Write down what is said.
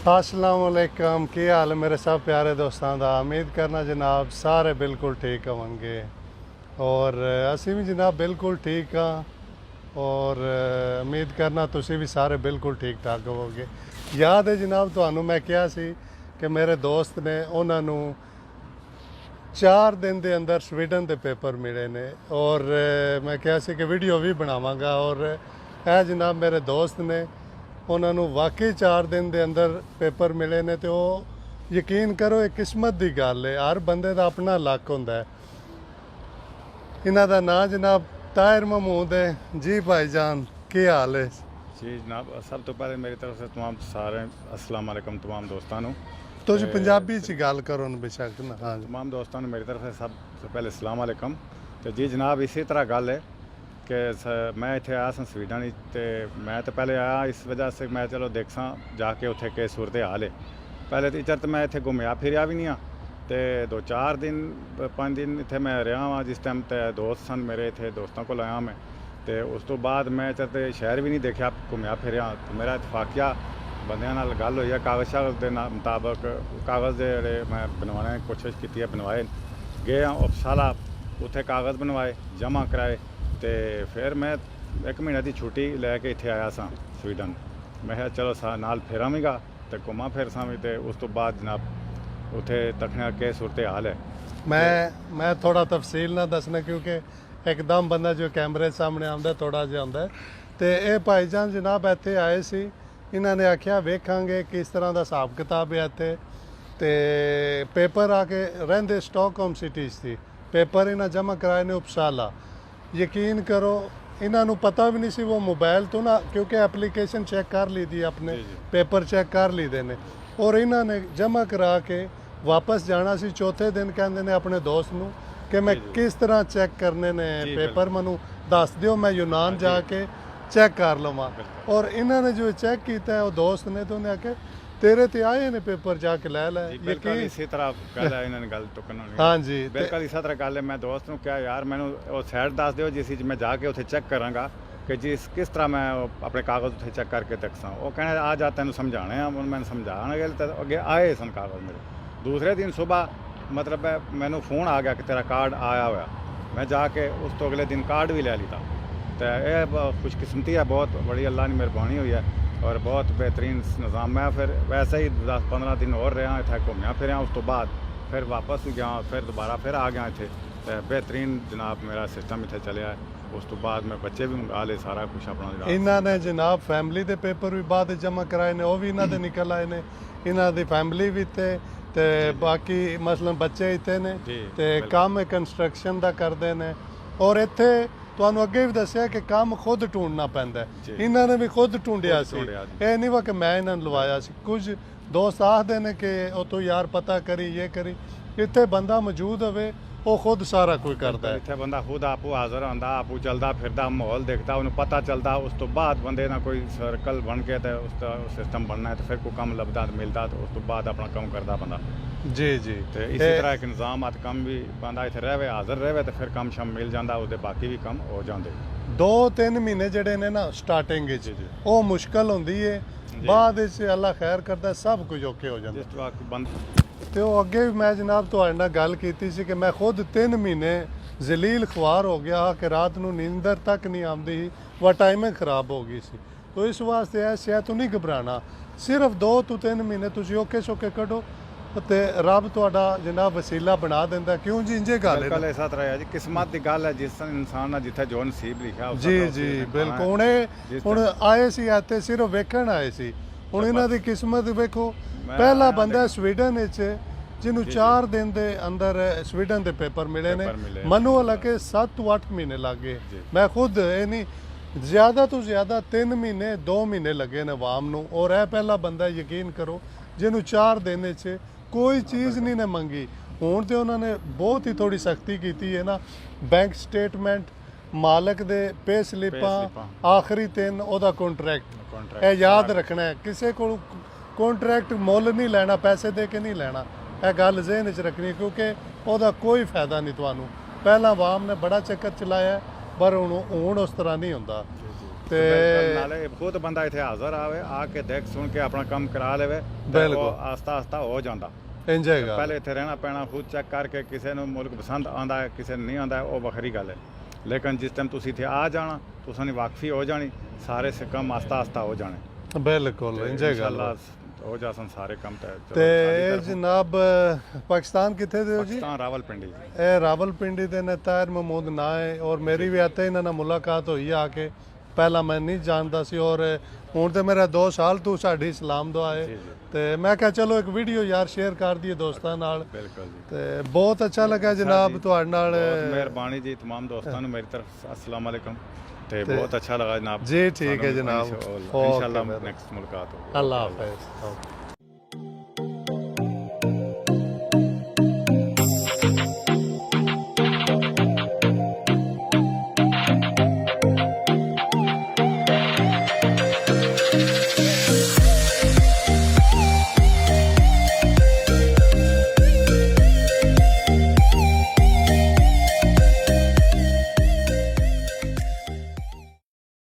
अस्सलाम वालेकुम की हाल है मेरे सब प्यारे दोस्तों का। उम्मीद करना जनाब सारे बिल्कुल ठीक होंगे और असी भी जनाब बिल्कुल ठीक हाँ और उम्मीद करना तुसी भी सारे बिल्कुल ठीक ठाक होवोगे। याद है जनाब तुहानू मैं कहा सी कि मेरे दोस्त ने उन्होंने 4 दिन के अंदर स्वीडन के पेपर मिले ने और मैं कहा सी कि वीडियो भी बनावांगा और यह जनाब मेरे दोस्त ने उन्होंने वाकई 4 दिन के अंदर पेपर मिले ने तो यकीन करो एक किस्मत की गल है। हर बंदे का अपना लक होंदा है। इन्हां दा नाम जनाब ताहिर महमूद है जी। भाईजान की हाल है जी जनाब, सब तो पहले मेरी तरफ से तमाम सारे अस्सलाम वालेकुम तमाम दोस्तों को। तो जी पंजाबी च गल करो बेशक ना। हाँ जी तमाम दोस्तों मेरी तरफ से सब से पहले अस्सलाम वालेकुम। तो जी जनाब इसी तरह गल है कि मैं इत्थे आया सा स्वीडन तो मैं तो पहले आया इस वजह से मैं चलो देखसा जाके उत्थे के सूरत हाल है। पहले तो इधर तो मैं इत्थे घूमया फिरया भी नहीं हाँ तो 2-4 दिन 5 दिन इत्थे मैं रहा वहाँ जिस टाइम ते दोस्त सन मेरे इत्थे दोस्तों को आया मैं तो उस तो बाद मैं चलते शहर भी नहीं देखा घूमया फिरया। तो मेरा इतफाकिया बंदियां नाल गल हुई है कागज़ शागज़ के मुताबिक कागज़ जे मैं बनवाने की कोशिश की है बनवाए गए उपसाला उत्थे कागज़ बनवाए जमा कराए तो फिर मैं 1 महीने की छुट्टी लैके इत्थे आया सा स्वीडन। मैं कहा चलो नाल फिरांगा तो घुमा फिर सा भी तो उस तो बाद जनाब उत्थे तकने के सूरत हाल है। मैं थोड़ा तफसील ना दसना क्योंकि एकदम बंदा जो कैमरे सामने आंदा थोड़ा जिहा आंदा तो ये भाईजान जनाब इत्थे आए सी। इन्होंने आख्या वेखांगे किस तरह का हिसाब किताब है इत्थे ते पेपर आके रहिंदे स्टॉकहोम सिटी थी पेपर इन्हें जमा कराए ने उपसाला। यकीन करो इन्हों पता भी नहीं सी वो मोबाइल तो ना क्योंकि एप्लीकेशन चेक कर ली थी अपने पेपर चेक कर ली दे ने और इन्होंने जमा करा के वापस जाना सी। चौथे दिन कहते ने अपने दोस्त नू कि मैं किस तरह चेक करने ने पेपर मैनू दस दियो मैं यूनान जाके चेक कर लवां। और इन्होंने जो चेक किया है वो दोस्त ने तो उन्हें आखे तेरे ते आए ने पेपर जाके लै लै। बिल्कुल इसी तरह गल है इन्होंने गल तो करना। हाँ जी बिल्कुल इसी तरह गल है। मैं दोस्त को क्या यार मैंने वो साइड दस दियो जिस मैं जाके उत्थे चेक करांगा कि जिस किस तरह मैं अपने कागज़ उत्थे चेक करके देखसा। वो कहने आ जा तेन समझाने मैंने समझाने गए तो अगे आए सन कागज़ मेरे। दूसरे दिन सुबह मतलब मैनू फोन आ गया कि तेरा कार्ड आया हुआ। मैं जाके उस तो अगले दिन कार्ड भी ले लिया। तो यह खुशकिस्मती है बहुत बड़ी अल्लाह की मेहरबानी हुई है और बहुत बेहतरीन निज़ाम। मैं फिर वैसे ही 10-15 दिन और रहा इतना घूमया फिर उस तो बाद फिर वापस गया फिर दोबारा फिर आ गया इतने तो बेहतरीन जनाब मेरा सिस्टम इतने चलिया है। उस तो बाद मैं बच्चे भी मंगा ले सारा कुछ अपना। इन्होंने जनाब फैमिली के पेपर भी बाद जमा कराए ने वो भी इन्होंने निकल आए ने। इन्हों की फैमिली भी इतने तो बाकी मसलन बच्चे इतने ने तो काम कंस्ट्रक्शन का करते हैं और इतने ਤੁਹਾਨੂੰ ਅੱਗੇ ਵੀ ਦੱਸਿਆ ਕਿ ਕੰਮ ਖੁਦ ਢੂੰਡਣਾ ਪੈਂਦਾ। ਇਹਨਾਂ ਨੇ ਵੀ ਖੁਦ ਢੂੰਡਿਆ ਸੀ। ਇਹ ਨਹੀਂ ਵਾ ਕਿ ਮੈਂ ਇਹਨਾਂ ਨੂੰ ਲਵਾਇਆ ਸੀ। ਕੁਝ ਦੋਸਤ ਆਖਦੇ ਨੇ ਕਿ ਉਹ ਤੋਂ ਯਾਰ ਪਤਾ ਕਰੀ ਇਹ ਕਰੀ। ਇੱਥੇ ਬੰਦਾ ਮੌਜੂਦ ਹੋਵੇ ਉਹ ਖੁਦ ਸਾਰਾ ਕੁਝ ਕਰਦਾ ਹੈ। ਇੱਥੇ ਬੰਦਾ ਖੁਦ ਆਪੂ ਹਾਜ਼ਰ ਹੁੰਦਾ ਆਪੂ ਚੱਲਦਾ ਫਿਰਦਾ ਮਾਹੌਲ ਦੇਖਦਾ ਉਹਨੂੰ ਪਤਾ ਚੱਲਦਾ। ਉਸ ਤੋਂ ਬਾਅਦ ਬੰਦੇ ਨਾਲ ਕੋਈ ਸਰਕਲ ਬਣ ਕੇ ਤੇ ਉਸ ਦਾ ਸਿਸਟਮ ਬਣਨਾ ਹੈ ਤੇ ਫਿਰ ਕੋਈ ਕੰਮ ਲੱਭਦਾ ਮਿਲਦਾ ਤੇ ਉਸ ਤੋਂ ਬਾਅਦ ਆਪਣਾ ਕੰਮ ਕਰਦਾ ਬੰਦਾ। जी जी तो इसी तरह एक निज़ाम आत कम भी बंदा इतने रहे हाजिर रहे तो फिर कम शम मिल जाता उसके बाकी भी कम हो जाते। 2-3 महीने जड़े ने ना स्टार्टिंग वो मुश्किल होंगी है बाद अल्लाह खैर करता सब कुछ औखे हो जाता। तो अगे भी मैं जनाब तुहाडे नाल गल कीती सी कि मैं खुद 3 महीने जलील ख्वार हो गया कि रात नूं नींदर तक नहीं आती व टाइमिंग खराब हो गई सी। तो इस वास्ते इस शय तो नहीं घबराना। सिर्फ 2-3 महीने तुसीं औखे सौखे कढो ਤੇ ਰੱਬ ਤੁਹਾਡਾ ਜਨਾਬ ਵਸੀਲਾ ਬਣਾ ਦਿੰਦਾ। ਕਿਉਂ ਜੀ ਇੰਜੇ ਗੱਲ ਹੈ ਐਸਾ ਤਰ੍ਹਾਂ ਹੈ ਜੀ ਕਿਸਮਤ ਦੀ ਗੱਲ ਹੈ ਜਿਸ ਇਨਸਾਨ ਨਾਲ ਜਿੱਥੇ ਜੋ ਨਸੀਬ ਲਿਖਿਆ ਉਸ ਜੀ ਜੀ ਬਿਲਕੁਲ। ਹੁਣ ਆਏ ਸੀ ਇੱਥੇ ਸਿਰਫ ਵੇਖਣ ਆਏ ਸੀ। ਹੁਣ ਇਹਨਾਂ ਦੀ ਕਿਸਮਤ ਵੇਖੋ। ਪਹਿਲਾ ਬੰਦਾ ਸਵੀਡਨ ਵਿੱਚ ਜਿਹਨੂੰ 4 ਦਿਨ ਦੇ ਅੰਦਰ ਸਵੀਡਨ ਦੇ ਪੇਪਰ ਮਿਲੇ ਨੇ ਮੈਨੂੰ ਹਾਲਾਂਕਿ 7-8 ਮਹੀਨੇ ਲੱਗ ਗਏ। ਮੈਂ ਖੁਦ ਇਹ ਨਹੀਂ ਜ਼ਿਆਦਾ ਤੋਂ ਜ਼ਿਆਦਾ 3 ਮਹੀਨੇ 2 ਮਹੀਨੇ ਲੱਗੇ ਨੇ ਆਵਾਮ ਨੂੰ ਔਰ ਇਹ ਪਹਿਲਾ ਬੰਦਾ ਯਕੀਨ ਕਰੋ ਜਿਹਨੂੰ 4 ਦਿਨ ਵਿੱਚ कोई चीज़ नहीं ने मंगी। हूँ तो उन्होंने बहुत ही थोड़ी सख्ती की है ना। बैंक स्टेटमेंट मालक दे पे स्लिपां आखिरी 3 ओदा कॉन्ट्रैक्ट ये याद रखना है। किसी को कॉन्ट्रैक्ट मुल नहीं लेना पैसे दे के नहीं लेना। यह गल ज़हन च रखनी क्योंकि ओदा कोई फायदा नहीं। तुहानू पहला आवाम ने बड़ा चक्कर चलाया पर हुण उस तरह नहीं होंदा। ਤੇ ਨਾਲੇ ਖੁਦ ਬੰਦਾ ਇੱਥੇ ਹਾਜ਼ਰ ਆਵੇ, ਆ ਕੇ ਦੇਖ ਸੁਣ ਕੇ ਆਪਣਾ ਕੰਮ ਕਰਾ ਲਵੇ ਤੇ ਬਿਲਕੁਲ। ਉਹ ਆਸਤਾ ਆਸਤਾ ਹੋ ਜਾਂਦਾ। ਇੰਜੇ ਗੱਲ ਪਹਿਲੇ ਇੱਥੇ ਰਹਿਣਾ ਪੈਣਾ, ਖੁਦ ਚੈੱਕ ਕਰਕੇ ਕਿਸੇ ਨੂੰ ਮੁਲਕ ਪਸੰਦ ਆਉਂਦਾ ਹੈ ਕਿਸੇ ਨੂੰ ਨਹੀਂ ਆਉਂਦਾ ਹੈ, ਉਹ ਵੱਖਰੀ ਗੱਲ ਹੈ। ਲੇਕਿਨ ਜਿਸ ਟਾਈਮ ਤੁਸੀਂ ਇੱਥੇ ਆ ਜਾਣਾ ਤੁਸੀਂ ਨੇ ਵਾਕਫੀ ਹੋ ਜਾਣੀ, ਸਾਰੇ ਸੇ ਕੰਮ ਆਸਤਾ ਆਸਤਾ ਹੋ ਜਾਣੇ। ਬਿਲਕੁਲ ਇੰਜੇ ਗੱਲ ਇਨਸ਼ਾਅੱਲਾ ਹੋ ਜਾਸਨ ਸਾਰੇ ਕੰਮ ਤੇ ਤੇ ਇਹ ਜਨਾਬ ਪਾਕਿਸਤਾਨ ਕਿੱਥੇ ਦੇ ਹੋ ਜੀ? ਪਾਕਿਸਤਾਨ ਰਾਵਲਪਿੰਡੀ ਜੀ। ਇਹ ਰਾਵਲਪਿੰਡੀ ਦੇ ਨੇ ਤਾਹਿਰ ਮਹਿਮੂਦ ਨਾਂ ਹੈ ਔਰ ਮੇਰੀ ਵੀ ਇੱਥੇ ਇਹਨਾਂ ਨਾਲ ਮੁਲਾਕਾਤ ਹੋਈ ਆ ਕੇ। ਪਹਿਲਾਂ ਮੈਂ ਨਹੀਂ ਜਾਣਦਾ ਸੀ ਔਰ ਹੁਣ ਤੇ ਮੇਰਾ 2 ਸਾਲ ਤੋਂ ਸਾਡੀ ਸਲਾਮ ਦੁਆ ਹੈ। ਜੀ ਜੀ ਤੇ ਮੈਂ ਕਿਹਾ ਚਲੋ ਇੱਕ ਵੀਡੀਓ ਯਾਰ ਸ਼ੇਅਰ ਕਰ ਦਈਏ ਦੋਸਤਾਂ ਨਾਲ। ਬਿਲਕੁਲ ਜੀ, ਤੇ ਬਹੁਤ ਅੱਛਾ ਲੱਗਾ ਜਨਾਬ ਤੁਹਾਡੇ ਨਾਲ। ਬਹੁਤ ਮਿਹਰਬਾਨੀ ਜੀ तमाम ਦੋਸਤਾਂ ਨੂੰ ਮੇਰੀ ਤਰਫ अस्सलाम वालेकुम ਤੇ ਬਹੁਤ ਅੱਛਾ ਲੱਗਾ ਜਨਾਬ ਜੀ ਠੀਕ ਹੈ ਜਨਾਬ। ਇਨਸ਼ਾਅੱਲਾ ਨੈਕਸਟ ਮੁਲਾਕਾਤ ਹੋगी। ਅੱਲਾਹ ਹਾਫਿਜ਼।